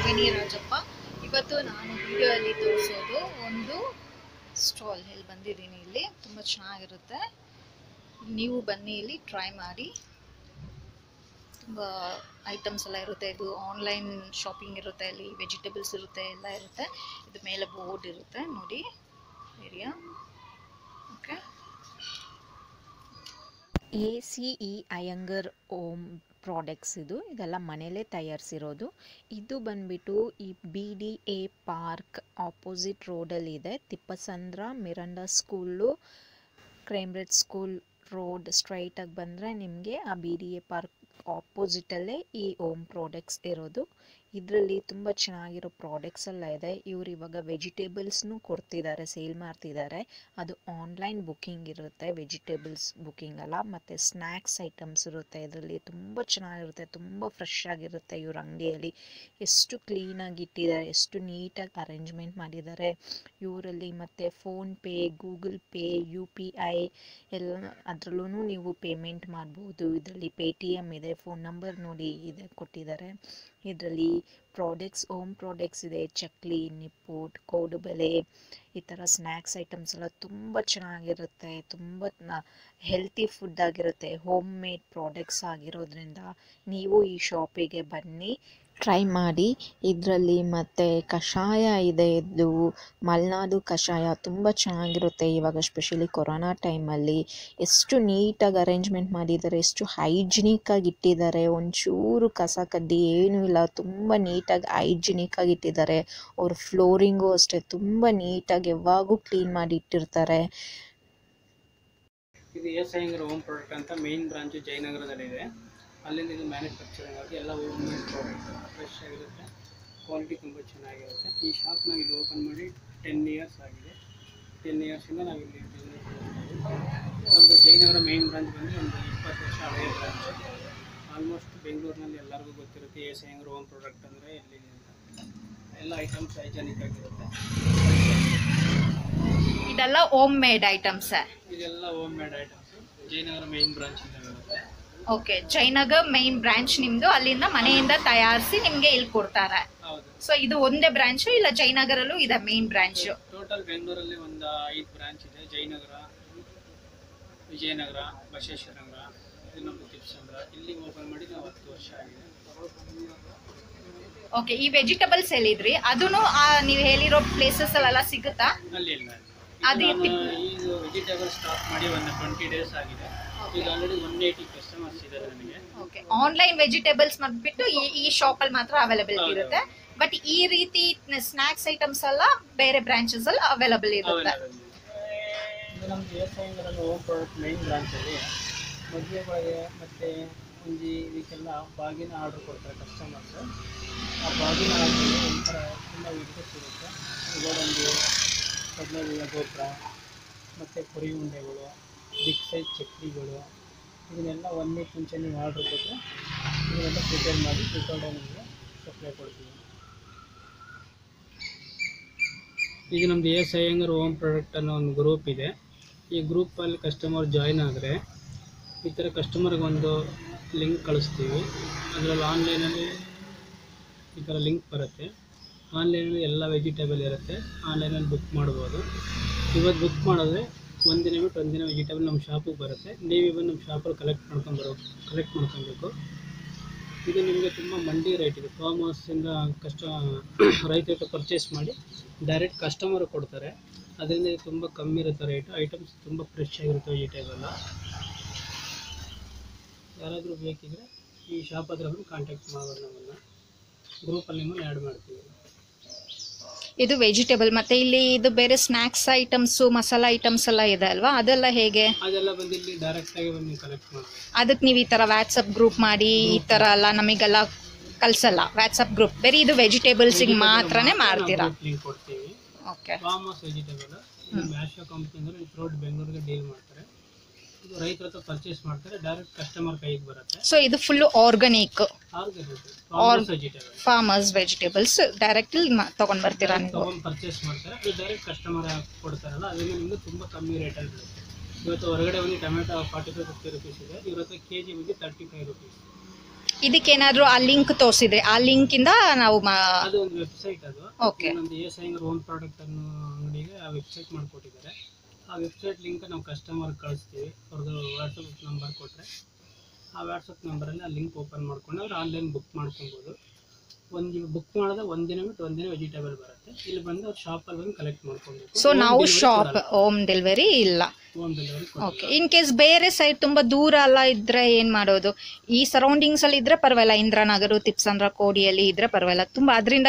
ಅಶ್ವಿನಿ ರಾಜಪ್ಪ. ಇವತ್ತು ನಾನು ವಿಡಿಯೋ ಅಲ್ಲಿ ತೋರಿಸೋದು ಒಂದು ಸ್ಟಾಲ್. ಇಲ್ಲಿ ಬಂದಿದ್ದೀನಿ. ಇಲ್ಲಿ ತುಂಬ ಚೆನ್ನಾಗಿರುತ್ತೆ. ನೀವು ಬನ್ನಿ, ಇಲ್ಲಿ ಟ್ರೈ ಮಾಡಿ. ತುಂಬ ಐಟಮ್ಸ್ ಎಲ್ಲ ಇರುತ್ತೆ. ಇದು ಆನ್ಲೈನ್ ಶಾಪಿಂಗ್ ಇರುತ್ತೆ. ಇಲ್ಲಿ ವೆಜಿಟೇಬಲ್ಸ್ ಇರುತ್ತೆ, ಎಲ್ಲ ಇರುತ್ತೆ. ಇದು ಮೇಲೆ ಬೋರ್ಡ್ ಇರುತ್ತೆ ನೋಡಿ, area. Okay. ACE Iyengar home products ಇದೆಲ್ಲ ಮನೇಲೇ ತಯಾರಿಸಿರೋದು. ಇದು ಬಂದ್ಬಿಟ್ಟು ಈ BDA ಪಾರ್ಕ್ ಆಪೋಸಿಟ್ ರೋಡಲ್ಲಿದೆ. Thippasandra Miranda school, Cambridge school road ಸ್ಟ್ರೈಟಾಗಿ ಬಂದರೆ ನಿಮಗೆ ಆ BDA ಪಾರ್ಕ್ ಆಪೋಸಿಟಲ್ಲೇ ಈ ಓಮ್ ಪ್ರಾಡಕ್ಟ್ಸ್ ಇರೋದು. ಇದರಲ್ಲಿ ತುಂಬ ಚೆನ್ನಾಗಿರೋ ಪ್ರಾಡಕ್ಟ್ಸ್ ಎಲ್ಲ ಇದೆ. ಇವರು ಇವಾಗ ವೆಜಿಟೇಬಲ್ಸ್ನೂ ಕೊಡ್ತಿದ್ದಾರೆ, ಸೇಲ್ ಮಾಡ್ತಿದ್ದಾರೆ. ಅದು ಆನ್ಲೈನ್ ಬುಕ್ಕಿಂಗ್ ಇರುತ್ತೆ, ವೆಜಿಟೇಬಲ್ಸ್ ಬುಕ್ಕಿಂಗ್ ಅಲ್ಲ. ಮತ್ತು ಸ್ನ್ಯಾಕ್ಸ್ ಐಟಮ್ಸ್ ಇರುತ್ತೆ. ಇದರಲ್ಲಿ ತುಂಬ ಚೆನ್ನಾಗಿರುತ್ತೆ, ತುಂಬ ಫ್ರೆಶ್ ಆಗಿರುತ್ತೆ. ಇವ್ರ ಅಂಗಡಿಯಲ್ಲಿ ಎಷ್ಟು ಕ್ಲೀನಾಗಿ ಇಟ್ಟಿದ್ದಾರೆ, ಎಷ್ಟು ನೀಟಾಗಿ ಅರೇಂಜ್ಮೆಂಟ್ ಮಾಡಿದ್ದಾರೆ ಇವರಲ್ಲಿ. ಮತ್ತು ಫೋನ್ಪೇ, ಗೂಗಲ್ ಪೇ, UPI ಎಲ್ಲ ಅದರಲ್ಲೂ ನೀವು ಪೇಮೆಂಟ್ ಮಾಡ್ಬೋದು. ಇದರಲ್ಲಿ Paytm ಇದೆ, ಫೋನ್ ನಂಬರ್ ನೋಡಿ ಇದೆ ಕೊಟ್ಟಿದ್ದಾರೆ. ಇದರಲ್ಲಿ ಪ್ರಾಡಕ್ಟ್ಸ್, ಓಮ್ ಪ್ರಾಡಕ್ಟ್ಸ್ ಇದೆ. ಚಕ್ಲಿ, ನಿಪ್ಪುಟ್, ಕೋಡುಬಳೆ, ಈ ಥರ ಸ್ನ್ಯಾಕ್ಸ್ ಐಟಮ್ಸ್ ಎಲ್ಲ ತುಂಬ ಚೆನ್ನಾಗಿರುತ್ತೆ. ತುಂಬ ಹೆಲ್ತಿ ಫುಡ್ ಆಗಿರುತ್ತೆ. ಹೋಮ್ ಮೇಡ್ ಪ್ರಾಡಕ್ಟ್ಸ್ ಆಗಿರೋದ್ರಿಂದ ನೀವು ಈ ಶಾಪಿಗೆ ಬನ್ನಿ, ಟ್ರೈ ಮಾಡಿ. ಇದರಲ್ಲಿ ಮತ್ತು ಕಷಾಯ ಇದೆ. ಇದು ಮಲೆನಾಡು ಕಷಾಯ ತುಂಬ ಚೆನ್ನಾಗಿರುತ್ತೆ. ಇವಾಗ ಸ್ಪೆಷಲಿ ಕೊರೋನಾ ಟೈಮಲ್ಲಿ ಎಷ್ಟು ನೀಟಾಗಿ ಅರೇಂಜ್ಮೆಂಟ್ ಮಾಡಿದ್ದಾರೆ, ಎಷ್ಟು ಹೈಜಿನಿಕ್ಕಾಗಿ ಇಟ್ಟಿದ್ದಾರೆ. ಒಂಚೂರು ಕಸ ಕಡ್ಡಿ ಏನೂ ಇಲ್ಲ, ತುಂಬ ನೀಟಾಗಿ ಹೈಜಿನಿಕ್ಕಾಗಿ ಇಟ್ಟಿದ್ದಾರೆ. ಅವ್ರ ಫ್ಲೋರಿಂಗು ಅಷ್ಟೇ ತುಂಬ ನೀಟಾಗಿ ಯಾವಾಗೂ ಕ್ಲೀನ್ ಮಾಡಿ ಇಟ್ಟಿರ್ತಾರೆ. ಇದು ಅಯ್ಯಂಗರ್ ಹೋಮ್ ಪ್ರಾಡಕ್ಟ್ ಅಂತ ಮೇನ್ ಬ್ರಾಂಚ್ ಜಯನಗರದಲ್ಲಿದೆ. ಅಲ್ಲಿಂದ ಇದು ಮ್ಯಾನುಫ್ಯಾಕ್ಚರಿಂಗ್ ಆಗಿ ಎಲ್ಲ ಹೋಮ್ ಮೇಡ್ ಪ್ರಾಡಕ್ಟ್ ಫ್ರೆಶ್ ಆಗಿರುತ್ತೆ, ಕ್ವಾಲಿಟಿ ತುಂಬ ಚೆನ್ನಾಗಿರುತ್ತೆ. ಈ ಶಾಪ್ ನಾವು ಇಲ್ಲಿ ಓಪನ್ ಮಾಡಿ 10 ಇಯರ್ಸ್ ಆಗಿದೆ. 10 ಇಯರ್ಸಿಂದ ನಾವು ಇಲ್ಲಿ ಬಿಸ್ನೆಸ್ ಮಾಡ್ತೀವಿ. ನಮ್ಮದು ಜಯನಗರ ಮೇನ್ ಬ್ರಾಂಚ್ ಬಂದು ಒಂದು 20 ವರ್ಷ ಹಳೆಯ ಬ್ರಾಂಚ್. ಆಲ್ಮೋಸ್ಟ್ ಬೆಂಗಳೂರಿನಲ್ಲಿ ಎಲ್ಲರಿಗೂ ಗೊತ್ತಿರುತ್ತೆ ಅಯ್ಯಂಗರ್ ಹೋಮ್ ಪ್ರಾಡಕ್ಟ್ ಅಂದರೆ ಎಲ್ಲಿ ಅಂತ. ಎಲ್ಲ ಐಟಮ್ಸ್ ಹೈಜೆನಿಕ್ ಆಗಿರುತ್ತೆ. ಇದೆಲ್ಲ ಹೋಮ್ ಮೇಡ್ ಐಟಮ್ಸ್. ಇದೆಲ್ಲ home made items Jayanagar main branch ಇಂದ ಬರುತ್ತೆ. ಓಕೆ, ಜಯನಗರ್ ಮೇನ್ ಬ್ರಾಂಚ್ ನಿಮ್ದು. ಅಲ್ಲಿಂದ ಮನೆಯಿಂದ ತಯಾರಿಸಿ ನಿಮ್ಗೆ ಇಲ್ಲಿ ಕೊಡ್ತಾರೆ. ಹೌದು. ಸೊ ಇದು ಒಂದೇ ಬ್ರಾಂಚ್ ಇಲ್ಲ ಜಯನಗರಲ್ಲೂ ಇದೆ ಮೇನ್ ಬ್ರಾಂಚ್? ಟೋಟಲ್ ಬೆಂಗಳೂರಲ್ಲಿ ಒಂದು 5 ಬ್ರಾಂಚ್ ಇದೆ. ಜಯನಗರ, ವಿಜಯನಗರ, ಬಸವೇಶ್ವರ ನಗರ, ಇದು ನಮ್ಮ ತಿಪ್ಪಸಂದ್ರ. ಇಲ್ಲಿ ಓಪನ್ ಮಾಡಿ ನಾವು 10 ವರ್ಷ ಆಗಿದೆ. ಓಕೆ, ಈ ವೆಜಿಟೇಬಲ್ಸ್ ಹೇಳಿದ್ರಿ, ಅದನ್ನು ನೀವು ಹೇಳಿರೋ ಪ್ಲೇಸಸ್ ಅಲ್ಲೆಲ್ಲ ಸಿಗುತ್ತಾ? ಅಲ್ಲಿ ಇಲ್ಲ. ಅದು ಇದು ವೆಜಿಟೇಬಲ್ ಸ್ಟಾಕ್ ಮಾಡಿ ಒಂದು 20 ಡೇಸ್ ಆಗಿದೆ. ಈಗ ಆಲ್ರೆಡಿ 180 ಕಸ್ಟಮರ್ಸ್ ಇದ್ದಾರೆ ನನಗೆ. ಓಕೆ, ಆನ್ಲೈನ್ ವೆಜಿಟೇಬಲ್ಸ್ ಮಾಡ್ಬಿಟ್ಟು ಈ ಶಾಪ್ ಅಲ್ಲಿ ಮಾತ್ರ ಅವೈಲೇಬಲ್ ಇರುತ್ತೆ. ಬಟ್ ಈ ರೀತಿ ಸ್ನಾಕ್ಸ್ ಐಟಮ್ಸ್ ಎಲ್ಲ ಬೇರೆ ಬ್ರಾಂಚಸ್ ಅಲ್ಲಿ ಅವೈಲೇಬಲ್ ಇರುತ್ತೆ. ಇದು ನಮ್ದು Iyengar home product main branch ಅಲ್ಲಿ ಮದುವೆಗಳಿಗೆ ಮತ್ತು ಒಂದು ಇದಕ್ಕೆಲ್ಲ ಬಾಗಿನ ಆರ್ಡರ್ ಕೊಡ್ತಾರೆ ಕಸ್ಟಮರ್ಸ್. ಆ ಬಾಗಿನ ಆರ್ಡರ್ ಒಂಥರ ತುಂಬ ವಿಡಿಯೋಸ್ ಇರುತ್ತೆ. ಗೋಡಂಬಿ, ಕಡಲೆಬೇಳೆ ಗೋಪುರ, ಮತ್ತು ಪುರಿ ಉಂಡೆಗಳು, ಬಿಗ್ ಸೈಜ್ ಚಕ್ಲಿಗಳು, ಇದನ್ನೆಲ್ಲ 1 ವೀಕ್ ಮುಂಚೆ ನೀವು ಆರ್ಡ್ರ್ ಕೊಟ್ಟರೆ ಇದನ್ನೆಲ್ಲ ಪ್ರಿಪೇರ್ ಮಾಡಿ ಪ್ರಿಪೇರ್ಡ್ ನಿಮಗೆ ಸಪ್ಲೈ ಕೊಡ್ತೀವಿ. ಈಗ ನಮ್ಮದು ಅಯ್ಯಂಗರ್ ಹೋಮ್ ಪ್ರಾಡಕ್ಟ್ ಅನ್ನೋ ಒಂದು ಗ್ರೂಪ್ ಇದೆ. ಈ ಗ್ರೂಪಲ್ಲಿ ಕಸ್ಟಮರ್ ಜಾಯ್ನ್ ಆದರೆ ಈ ಥರ ಕಸ್ಟಮರ್ಗೆ ಒಂದು ಲಿಂಕ್ ಕಳಿಸ್ತೀವಿ. ಅದರಲ್ಲಿ ಆನ್ಲೈನಲ್ಲಿ ಈ ಥರ ಲಿಂಕ್ ಬರುತ್ತೆ. ಆನ್ಲೈನಲ್ಲಿ ಎಲ್ಲ ವೆಜಿಟೇಬಲ್ ಇರುತ್ತೆ. ಆನ್ಲೈನಲ್ಲಿ ಬುಕ್ ಮಾಡ್ಬೋದು. ಇವತ್ತು ಬುಕ್ ಮಾಡಿದ್ರೆ ಒಂದಿನ ಬಿಟ್ಟು ಒಂದಿನ ವೆಜಿಟೇಬಲ್ ನಮ್ಮ ಶಾಪಿಗೆ ಬರುತ್ತೆ. ನೀವು ಇವತ್ತು ನಮ್ಮ ಶಾಪಲ್ಲಿ ಕಲೆಕ್ಟ್ ಮಾಡ್ಕೊಬೇಕು. ಇದು ನಿಮಗೆ ತುಂಬ ಮಂಡಿ ರೇಟ್ ಇದೆ. ಫಾರ್ಮ್ ಹೌಸಿಂದ ರೈತರು ಪರ್ಚೇಸ್ ಮಾಡಿ ಡೈರೆಕ್ಟ್ ಕಸ್ಟಮರ್ ಕೊಡ್ತಾರೆ. ಅದರಿಂದ ಇದು ತುಂಬ ಕಮ್ಮಿ ಇರುತ್ತೆ ರೇಟು. ಐಟಮ್ಸ್ ತುಂಬ ಫ್ರೆಶ್ ಆಗಿರುತ್ತೆ ವೆಜಿಟೇಬಲ್. ಯಾರಾದರೂ ಬೇಕಿದ್ರೆ ಈ ಶಾಪ್ ಹತ್ರ ಬಂದು ಕಾಂಟ್ಯಾಕ್ಟ್ ಮಾಡೋದು. ನಮ್ಮನ್ನು ಗ್ರೂಪಲ್ಲಿ ನಿಮ್ಮನ್ನು ಆ್ಯಡ್ ಮಾಡ್ತೀವಿ. ಇದು ವೆಜಿಟೇಬಲ್. ಮತ್ತೆ ಇಲ್ಲಿ ಇದು ಬೇರೆ ಸ್ನಾಕ್ಸ್ ಐಟಮ್ಸ್, ಮಸಾಲಾ ಐಟಮ್ಸ್ ಎಲ್ಲ ಇದೆ ಅಲ್ವಾ? ಅದೆಲ್ಲ ಹೇಗೆ? ಅದೆಲ್ಲ ಬಂದು ಇಲ್ಲಿ ಡೈರೆಕ್ಟ್ ಆಗಿ ಬಂದು ಕಲೆಕ್ಟ್ ಮಾಡ್ತೀವಿ. ಅದಕ್ಕೆ ನೀವು ಈ ತರ ವಾಟ್ಸಪ್ ಗ್ರೂಪ್ ಮಾಡಿ ಈ ತರ ಎಲ್ಲ ನಮಗೆಲ್ಲ ಕಳ್ಸಲ್ಲ? ವಾಟ್ಸಪ್ ಗ್ರೂಪ್ ಬೇರೆ, ಇದು ವೆಜಿಟೇಬಲ್ಸ್ಗೆ ಮಾತ್ರನೇ ಮಾಡ್ತೀರಾ? ಲಿಂಕ್ ಕೊಡ್ತೀವಿ. ಓಕೆ. ಫಾರ್ಮ್ ಹೌಸ್ ವೆಜಿಟೇಬಲ್ ಮ್ಯಾಶೋ ಕಂಪ್ನಿ ಅಂದರೆ ಥ್ರೋಟ್ ಬೆಂಗಳೂರಿಗೆ ಡೀಲ್ ಮಾಡ್ತಾರೆ. ಇದು ರೈತರ ಹತ್ರ ಪರ್ಚೇಸ್ ಮಾಡ್ತಾರೆ, ಡೈರೆಕ್ಟ್ ಕಸ್ಟಮರ್ ಕೈಗೆ ಬರುತ್ತೆ. ಸೊ ಇದು full organic farmers vegetables direct ತಗೊಂಡ್ ಬರ್ತೀರಾ ನೀವು? ಪರ್ಚೇಸ್ ಮಾಡ್ತಾರೆ, ಅದು ಡೈರೆಕ್ಟ್ ಕಸ್ಟಮರ್ ಕೊಡ್ತಾರಲ್ಲ, ಅದರಿಂದ ನಿಮಗೆ ತುಂಬ ಕಮ್ಮಿ ರೇಟಲ್ಲಿ ಬರುತ್ತೆ. ಇವತ್ತು ಹೊರಗಡೆ ಬಂದು ಟೊಮೆಟೊ 45-50 ರುಪೀಸ್ ಇದೆ. ಇವ್ರ ಹತ್ರ ಕೆಜಿ ಬಂದು 35 ರುಪೀಸ್. ಇದಕ್ಕೇನಾದ್ರೂ ಆ ಲಿಂಕ್ ತೋರಿಸಿದ್ರೆ ಆ ಲಿಂಕ್ ಇಂದ ನಾವು ಅದು ಒಂದು ವೆಬ್ಸೈಟ್ ಅದು. ಓಕೆ. ನಮ್ದು ಎಸ್ ಅಯ್ಯಂಗಾರ್ ಹೋಮ್ ಪ್ರಾಡಕ್ಟ್ ಅನ್ನೋ ಅಂಗಡಿಗೆ ಆ ವೆಬ್ಸೈಟ್ ಮಾಡ್ಕೊಟ್ಟಿದ್ದಾರೆ. ಆ ವೆಬ್ಸೈಟ್ ಲಿಂಕ್ ನಾವು ಕಸ್ಟಮರ್ ಕಳಿಸ್ತೀವಿ. ಅವ್ರದ್ದು ವಾಟ್ಸಪ್ ನಂಬರ್ ಕೊಟ್ಟರೆ ಆ ವಾಟ್ಸಪ್ ನಂಬರಲ್ಲಿ ಆ ಲಿಂಕ್ ಓಪನ್ ಮಾಡ್ಕೊಂಡು ಅವ್ರು ಆನ್ಲೈನ್ ಬುಕ್ ಮಾಡ್ಕೊಬೋದು. ಬುಕ್ ಮಾಡಿದ್ರೆ ಒಂದಿನ ಬಿಟ್ಟು ಒಂದಿನ ವೆಜಿಟೇಬಲ್ ಬರುತ್ತೆ. ಇಲ್ಲಿ ಬಂದು ಅವ್ರು ಶಾಪಲ್ಲಿ ಬಂದು ಕಲೆಕ್ಟ್ ಮಾಡ್ಕೊಬೇಕು. ಸೊ ನಾವು ಶಾಪ್ ಹೋಮ್ ಡೆಲಿವರಿ ಇಲ್ಲ. Home delivery. Okay. In case ಬೇರೆ ಸೈಡ್ ತುಂಬಾ ದೂರ ಎಲ್ಲ ಇದ್ರೆ ಏನ್ ಮಾಡೋದು? ಈ ಸರೌಂಡಿಂಗ್ಸ್ ಅಲ್ಲಿ ಇದ್ರೆ ಪರವಾಗಿಲ್ಲ, ಇಂದ್ರಾನಗರ, ತಿಪ್ಸಂದ್ರ, ಕೋಡಿಯಲ್ಲಿ ಇದ್ರೆ ಪರವಾಗಿಲ್ಲ. ತುಂಬಾ ಅದರಿಂದ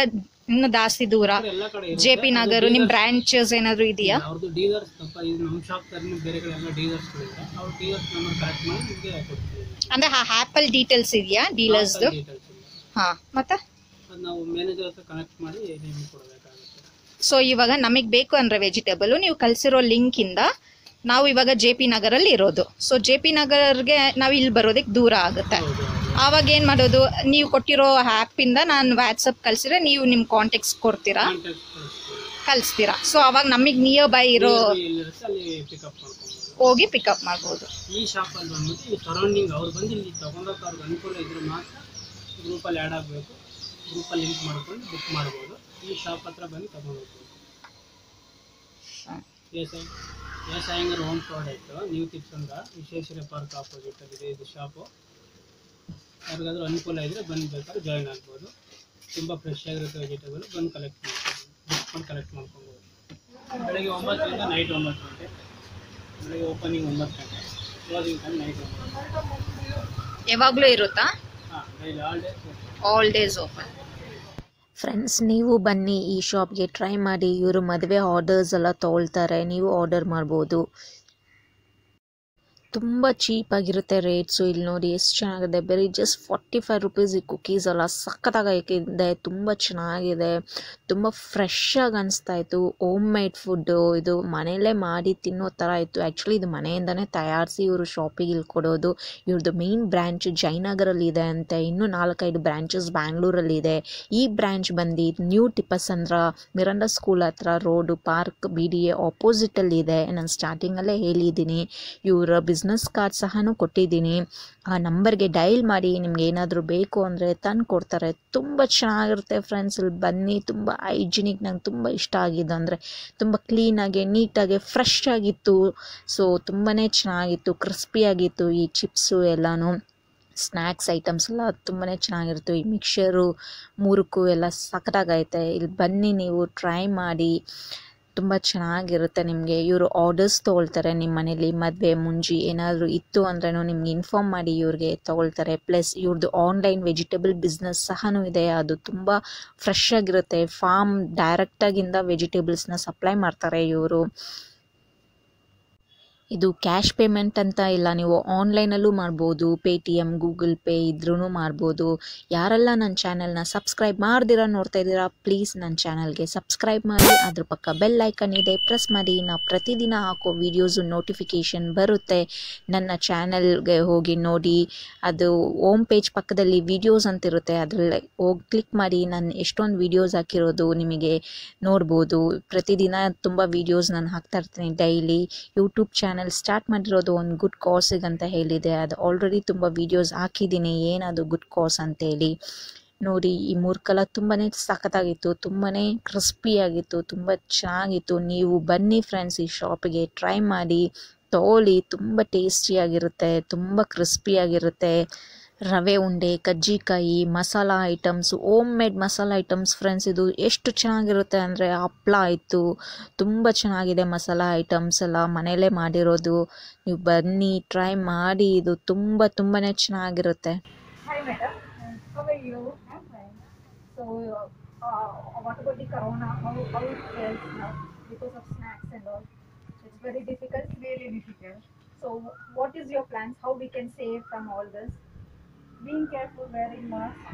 ಇನ್ನು ಜಾಸ್ತಿ ದೂರ ಎಲ್ಲ ಕಡೆ JP ನಗರ್ ನಿಮ್ ಬ್ರಾಂಚಸ್ ಏನಾದ್ರು ಇದೆಯಾ? ಅವ್ರದ್ದು ಡೀಲರ್ಸ್ ಇದು ನಮ್ಮ ಶಾಪ್ ತರ ಬೇರೆ ಕಡೆ ಎಲ್ಲ ಡೀಲರ್ಸ್ ಗಳಿದೆ. ಅವ್ರ ಡೀಲರ್ಸ್ ನಂಬರ್ ಕಲೆಕ್ಟ್ ಮಾಡಿ ನಿಮಗೆ ಕೊಡ್ತೀವಿ. ಅಂದ್ರೆ ಆಪಲ್ ಡೀಟೇಲ್ಸ್ ಇದೆಯಾ ಡೀಲರ್ಸ್? ಹಾ, ಮತ್ತೆ ಅದು ನಾವು ಮ್ಯಾನೇಜರ್ ಹತ್ರ ಕನೆಕ್ಟ್ ಮಾಡಿ ನಿಮಗೆ ಕೊಡಬೇಕಾಗುತ್ತೆ. ಸೊ ಇವಾಗ ನಮಗೆ ಬೇಕು ಅಂದ್ರೆ ವೆಜಿಟೇಬಲ್ ನೀವು ಕಳಿಸಿರೋ ಲಿಂಕ್ ಇಂದ ನಾವು ಇವಾಗ JP ನಗರಲ್ಲಿ ಇರೋದು. ಸೊ JP ನಗರ್ಗೆ ನಾವು ಇಲ್ಲಿ ಬರೋದಕ್ಕೆ ದೂರ ಆಗುತ್ತೆ. ಆವಾಗ ಏನ್ ಮಾಡೋದು? ನೀವು ಕೊಟ್ಟಿರೋ ಆ್ಯಪ್ ಇಂದ ನಾನು ವಾಟ್ಸಪ್ ಕಳ್ಸಿದ್ರೆ ನೀವು ನಿಮ್ ಕಾಂಟ್ಯಾಕ್ಟ್ಸ್ ಕೊಡ್ತೀರಾ, ಕಳಿಸ್ತೀರಾ. ಸೊ ಅವಾಗ ನಮಗೆ ನಿಯರ್ ಬೈ ಇರೋ ಹೋಗಿ ಪಿಕಪ್ ಮಾಡ್ಬೋದು. ಈ ಶಾಪಲ್ಲಿ ಬಂದ್ಬಿಟ್ಟು ಈ ಸರೌಂಡಿಂಗ್ ಅವ್ರು ಬಂದು ಇಲ್ಲಿ ತಗೊಂಡೋಕೆ ಅವ್ರಿಗೆ ಅನುಕೂಲ ಇದ್ರೆ ಮಾತ್ರ ಗ್ರೂಪಲ್ಲಿ ಆ್ಯಡ್ ಆಗಬೇಕು. ಗ್ರೂಪಲ್ಲಿ ಲಿಂಕ್ ಮಾಡ್ಕೊಂಡು ಬುಕ್ ಮಾಡ್ಬೋದು. ಈ ಶಾಪ್ ಹತ್ರ ಬಂದು ತಗೊಂಡೋಗ್ಬೋದು. S Iyengar home product new Thippasandra Vishweshwara park opposite ಇದೆ ಇದು ಶಾಪು. ಯಾರಿಗಾದ್ರೂ ಅನುಕೂಲ ಇದ್ದರೆ ಬಂದು ಬೇಕಾದ್ರೆ ಜಾಯಿನ್ ಆಗ್ಬೋದು. ತುಂಬ ಫ್ರೆಶ್ ಆಗಿರುತ್ತೆ ವೆಜಿಟೇಬಲ್. ಬಂದು ಕಲೆಕ್ಟ್ ಮಾಡ್ಕೊಂಡು ಕಲೆಕ್ಟ್ ಮಾಡ್ಕೊಬೋದು. ಬೆಳಗ್ಗೆ 9 ಗಂಟೆ ನೈಟ್ 9 ಗಂಟೆ. ಬೆಳಗ್ಗೆ ಓಪನಿಂಗ್ 9 ಗಂಟೆ, ಕ್ಲೋಸಿಂಗ್ ಟೈಮ್ ನೈಟ್ 9. ಯಾವಾಗಲೂ ಇರುತ್ತಾ? ಹಾಂ, daily all days open. Friends, ನೀವು ಬನ್ನಿ ಈ ಶಾಪ್ಗೆ, ಟ್ರೈ ಮಾಡಿ. ಇವರು ಮದುವೆ ಆರ್ಡರ್ಸ್ ಎಲ್ಲ ತೊಗೊಳ್ತಾರೆ, ನೀವು ಆರ್ಡರ್ ಮಾಡ್ಬೋದು. ತುಂಬ ಚೀಪಾಗಿರುತ್ತೆ ರೇಟ್ಸು. ಇಲ್ಲಿ ನೋಡಿ ಎಷ್ಟು ಚೆನ್ನಾಗಿದೆ. ಬರೀ ಜಸ್ಟ್ 45 ರುಪೀಸ್. ಈ ಕುಕೀಸ್ ಎಲ್ಲ ಸಖತ್ತಾಗಿದೆ, ತುಂಬ ಚೆನ್ನಾಗಿದೆ, ತುಂಬ ಫ್ರೆಶ್ಶಾಗಿ ಅನಿಸ್ತಾ ಇತ್ತು. ಹೋಮ್ ಮೇಡ್ ಫುಡ್ಡು, ಇದು ಮನೆಯಲ್ಲೇ ಮಾಡಿ ತಿನ್ನೋ ಥರ ಇತ್ತು. ಆ್ಯಕ್ಚುಲಿ ಇದು ಮನೆಯಿಂದನೇ ತಯಾರಿಸಿ ಇವರು ಶಾಪಿಗೆ ಇಲ್ಲಿ ಕೊಡೋದು. ಇವ್ರದ್ದು ಮೇನ್ ಬ್ರ್ಯಾಂಚ್ ಜಯನಗರಲ್ಲಿ ಇದೆ ಅಂತೆ. ಇನ್ನೂ 4-5 ಬ್ರ್ಯಾಂಚಸ್ ಬ್ಯಾಂಗ್ಳೂರಲ್ಲಿದೆ. ಈ ಬ್ರ್ಯಾಂಚ್ ಬಂದು ನ್ಯೂ ಟಿಪ್ಪಸಂದ್ರ ಮಿರಾಂಡಾ ಸ್ಕೂಲ್ ಹತ್ರ ರೋಡು ಪಾರ್ಕ್ BDA ಆಪೋಸಿಟಲ್ಲಿದೆ. ನಾನು ಸ್ಟಾರ್ಟಿಂಗಲ್ಲೇ ಹೇಳಿದ್ದೀನಿ. ಇವರ ಬಿಸ್ನೆಸ್ ಕಾರ್ಡ್ ಸಹ ಕೊಟ್ಟಿದ್ದೀನಿ. ಆ ನಂಬರ್ಗೆ ಡೈಲ್ ಮಾಡಿ. ನಿಮ್ಗೆ ಏನಾದರೂ ಬೇಕು ಅಂದರೆ ತಂದು ಕೊಡ್ತಾರೆ. ತುಂಬ ಚೆನ್ನಾಗಿರುತ್ತೆ ಫ್ರೆಂಡ್ಸ್, ಇಲ್ಲಿ ಬನ್ನಿ. ತುಂಬ ಹೈಜಿನಿಕ್. ನಂಗೆ ತುಂಬ ಇಷ್ಟ ಆಗಿದೆ. ಅಂದರೆ ತುಂಬ ಕ್ಲೀನಾಗಿ ನೀಟಾಗಿ ಫ್ರೆಶ್ ಆಗಿತ್ತು. ಸೊ ತುಂಬಾ ಚೆನ್ನಾಗಿತ್ತು, ಕ್ರಿಸ್ಪಿಯಾಗಿತ್ತು. ಈ ಚಿಪ್ಸು ಎಲ್ಲನೂ ಸ್ನ್ಯಾಕ್ಸ್ ಐಟಮ್ಸ್ ಎಲ್ಲ ತುಂಬಾ ಚೆನ್ನಾಗಿರುತ್ತೆ. ಈ ಮಿಕ್ಸರು ಮುರುಕು ಎಲ್ಲ ಸಖತ್ತಾಗೈತೆ. ಇಲ್ಲಿ ಬನ್ನಿ, ನೀವು ಟ್ರೈ ಮಾಡಿ, ತುಂಬ ಚೆನ್ನಾಗಿರುತ್ತೆ ನಿಮಗೆ. ಇವರು ಆರ್ಡರ್ಸ್ ತೊಗೊಳ್ತಾರೆ. ನಿಮ್ಮ ಮನೇಲಿ ಮದುವೆ ಮುಂಜಿ ಏನಾದರೂ ಇತ್ತು ಅಂದ್ರೂ ನಿಮ್ಗೆ ಇನ್ಫಾರ್ಮ್ ಮಾಡಿ ಇವ್ರಿಗೆ ತೊಗೊಳ್ತಾರೆ. ಪ್ಲಸ್ ಇವ್ರದ್ದು ಆನ್ಲೈನ್ ವೆಜಿಟೇಬಲ್ ಬಿಸ್ನೆಸ್ ಸಹ ಇದೆ. ಅದು ತುಂಬ ಫ್ರೆಶ್ ಆಗಿರುತ್ತೆ. ಫಾರ್ಮ್ ಡೈರೆಕ್ಟಾಗಿಂದ ವೆಜಿಟೇಬಲ್ಸ್ನ ಸಪ್ಲೈ ಮಾಡ್ತಾರೆ ಇವರು. ಇದು ಕ್ಯಾಶ್ ಪೇಮೆಂಟ್ ಅಂತ ಇಲ್ಲ, ನೀವು ಆನ್ಲೈನಲ್ಲೂ ಮಾಡ್ಬೋದು. ಪೇಟಿಎಮ್, ಗೂಗಲ್ ಪೇ ಇದ್ರೂ ಮಾಡ್ಬೋದು. ಯಾರೆಲ್ಲ ನನ್ನ ಚಾನಲ್ನ ಸಬ್ಸ್ಕ್ರೈಬ್ ಮಾಡ್ದಿರಾ ನೋಡ್ತಾ ಇದ್ದೀರಾ, ಪ್ಲೀಸ್ ನನ್ನ ಚಾನಲ್ಗೆ ಸಬ್ಸ್ಕ್ರೈಬ್ ಮಾಡಿ. ಅದ್ರ ಪಕ್ಕ ಬೆಲ್ ಐಕನ್ ಇದೆ, ಪ್ರೆಸ್ ಮಾಡಿ. ನಾವು ಪ್ರತಿದಿನ ಹಾಕೋ ವೀಡಿಯೋಸು ನೋಟಿಫಿಕೇಷನ್ ಬರುತ್ತೆ. ನನ್ನ ಚಾನಲ್ಗೆ ಹೋಗಿ ನೋಡಿ. ಅದು ಹೋಮ್ ಪೇಜ್ ಪಕ್ಕದಲ್ಲಿ ವೀಡಿಯೋಸ್ ಅಂತಿರುತ್ತೆ, ಅದರಲ್ಲಿ ಹೋಗಿ ಕ್ಲಿಕ್ ಮಾಡಿ. ನಾನು ಎಷ್ಟೊಂದು ವೀಡಿಯೋಸ್ ಹಾಕಿರೋದು ನಿಮಗೆ ನೋಡ್ಬೋದು. ಪ್ರತಿದಿನ ತುಂಬ ವೀಡಿಯೋಸ್ ನಾನು ಹಾಕ್ತಾ ಇರ್ತೀನಿ ಡೈಲಿ. ಯೂಟ್ಯೂಬ್ ಚಾನಲ್ ಸ್ಟಾರ್ಟ್ ಮಾಡಿರೋದು ಒಂದು ಗುಡ್ ಕಾಸಿಗೆ ಅಂತ ಹೇಳಿದೆ. ಅದು ಆಲ್ರೆಡಿ ತುಂಬ ವೀಡಿಯೋಸ್ ಹಾಕಿದ್ದೀನಿ, ಏನದು ಗುಡ್ ಕಾಸ್ ಅಂತೇಳಿ. ನೋಡಿ, ಈ ಮುರ್ಕಲ ತುಂಬಾ ಸಖತ್ತಾಗಿತ್ತು, ತುಂಬಾ ಕ್ರಿಸ್ಪಿಯಾಗಿತ್ತು, ತುಂಬ ಚೆನ್ನಾಗಿತ್ತು. ನೀವು ಬನ್ನಿ ಫ್ರೆಂಡ್ಸ್, ಈ ಶಾಪಿಗೆ ಟ್ರೈ ಮಾಡಿ, ತಗೊಳ್ಳಿ. ತುಂಬ ಟೇಸ್ಟಿಯಾಗಿರುತ್ತೆ, ತುಂಬ ಕ್ರಿಸ್ಪಿಯಾಗಿರುತ್ತೆ. ರವೆ ಉಂಡೆ, ಕಜ್ಜಿಕಾಯಿ, ಮಸಾಲ ಐಟಮ್ಸ್, ಹೋಮ್ ಮೇಡ್ ಮಸಾಲ ಐಟಮ್ಸ್ ಫ್ರೆಂಡ್ಸ್. ಇದು ಎಷ್ಟು ಚೆನ್ನಾಗಿರುತ್ತೆ ಅಂದರೆ ಹಪ್ಪಳ ಆಯಿತು, ತುಂಬ ಚೆನ್ನಾಗಿದೆ. ಮಸಾಲ ಐಟಮ್ಸ್ ಎಲ್ಲ ಮನೆಯಲ್ಲೇ ಮಾಡಿರೋದು. ನೀವು ಬನ್ನಿ, ಟ್ರೈ ಮಾಡಿ. ಇದು ತುಂಬಾ ಚೆನ್ನಾಗಿರುತ್ತೆ. Hi madam, how are you? I'm fine. So, what about the corona? How it feels now because of snacks and all? It's very difficult. Really difficult. So, what is your plans? How we can save from all this? Being careful, wearing masks.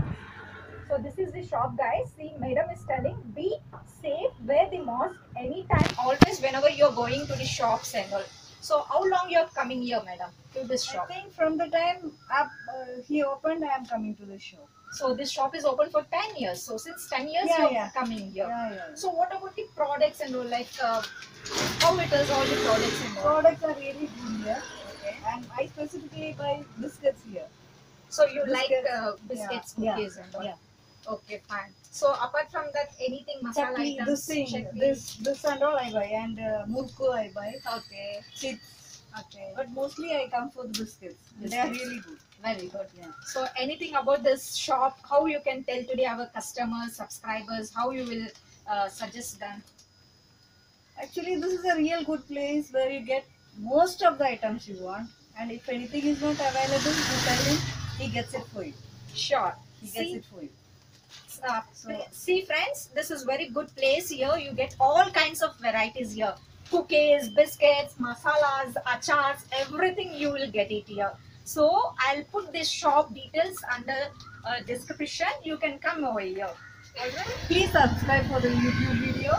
So this is the shop, guys. See, madam is telling, be safe, wear the mask anytime, always, whenever you're going to the shops and all. So how long you're coming here, madam, to this shop? I think from the time he opened, I am coming to the shop. So this shop is open for 10 years. So since 10 years you're coming here. Yeah. So what about the products and all? Like how it is, all the products and all? Products are really good here. Okay. And I specifically buy biscuits here. So you like Biscuits. biscuits, Yeah, cookies, and all. yeah. Okay, fine. So apart from that, anything masala Chutney, items? this thing, chutney? this and all I buy, and murku I buy, Okay. chips. Okay. But mostly I come for the biscuits. They are Biscuits. really good. Very good. Yeah. So anything about this shop? How you can tell today our customers, subscribers? How you will suggest them? Actually, this is a real good place where you get most of the items you want. And if anything is not available, you tell him, he gets it for you. Sure. He gets See, it for you. see friends, this is very good place here. You get all kinds of varieties here. Cookies, biscuits, masalas, achars, everything you will get it here. So I'll put this shop details under description. You can come over here. Alright? Please subscribe for the YouTube video.